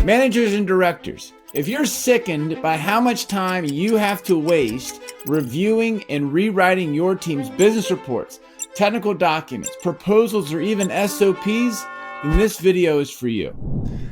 Managers and directors, if you're sickened by how much time you have to waste reviewing and rewriting your team's business reports, technical documents, proposals, or even SOPs, then this video is for you.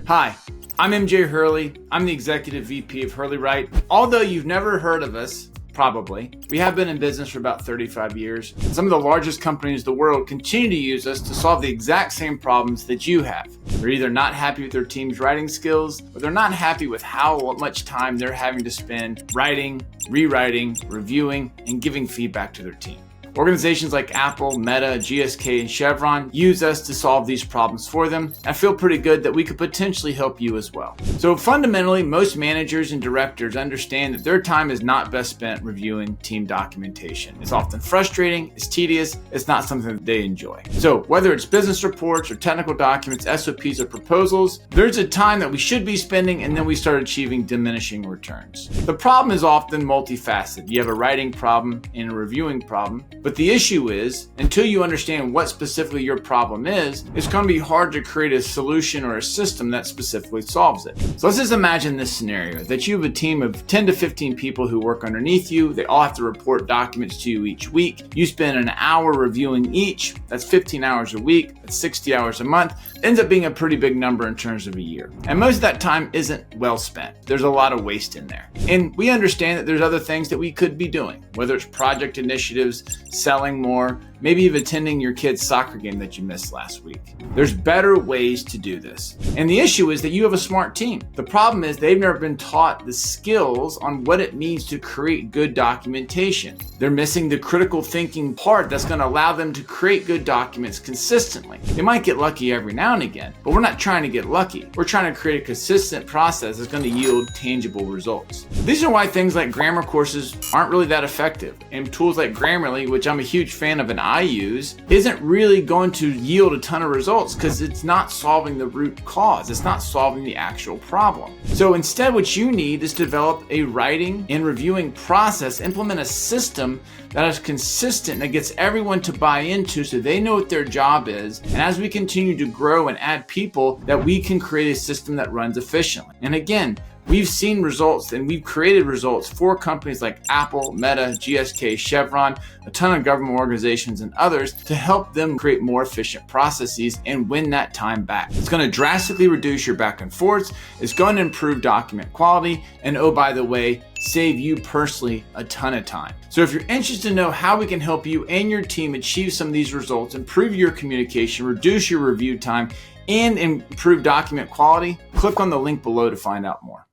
Hi, I'm MJ Hurley. I'm the Executive VP of Hurley Write. Although you've never heard of us, probably, we have been in business for about 35 years. Some of the largest companies in the world continue to use us to solve the exact same problems that you have. They're either not happy with their team's writing skills, or they're not happy with how much time they're having to spend writing, rewriting, reviewing, and giving feedback to their team. Organizations like Apple, Meta, GSK, and Chevron use us to solve these problems for them. I feel pretty good that we could potentially help you as well. So fundamentally, most managers and directors understand that their time is not best spent reviewing team documentation. It's often frustrating, it's tedious, it's not something that they enjoy. So whether it's business reports or technical documents, SOPs, or proposals, there's a time that we should be spending and then we start achieving diminishing returns. The problem is often multifaceted. You have a writing problem and a reviewing problem. But the issue is, until you understand what specifically your problem is, it's going to be hard to create a solution or a system that specifically solves it. So let's just imagine this scenario, that you have a team of 10 to 15 people who work underneath you. They all have to report documents to you each week. You spend an hour reviewing each. That's 15 hours a week. That's 60 hours a month. Ends up being a pretty big number in terms of a year. And most of that time isn't well spent. There's a lot of waste in there. And we understand that there's other things that we could be doing, whether it's project initiatives, selling more, maybe even attending your kid's soccer game that you missed last week. There's better ways to do this. And the issue is that you have a smart team. The problem is they've never been taught the skills on what it means to create good documentation. They're missing the critical thinking part that's going to allow them to create good documents consistently. They might get lucky every now and again, but we're not trying to get lucky. We're trying to create a consistent process that's going to yield tangible results. These are why things like grammar courses aren't really that effective. And tools like Grammarly, which I'm a huge fan of and I use, isn't really going to yield a ton of results because it's not solving the root cause. It's not solving the actual problem. So instead, what you need is to develop a writing and reviewing process, implement a system that is consistent, that gets everyone to buy into so they know what their job is. And as we continue to grow and add people, that we can create a system that runs efficiently. And again, we've seen results and we've created results for companies like Apple, Meta, GSK, Chevron, a ton of government organizations and others to help them create more efficient processes and win that time back. It's going to drastically reduce your back and forths. It's going to improve document quality. And oh, by the way, save you personally a ton of time. So if you're interested to know how we can help you and your team achieve some of these results, improve your communication, reduce your review time, and improve document quality, click on the link below to find out more.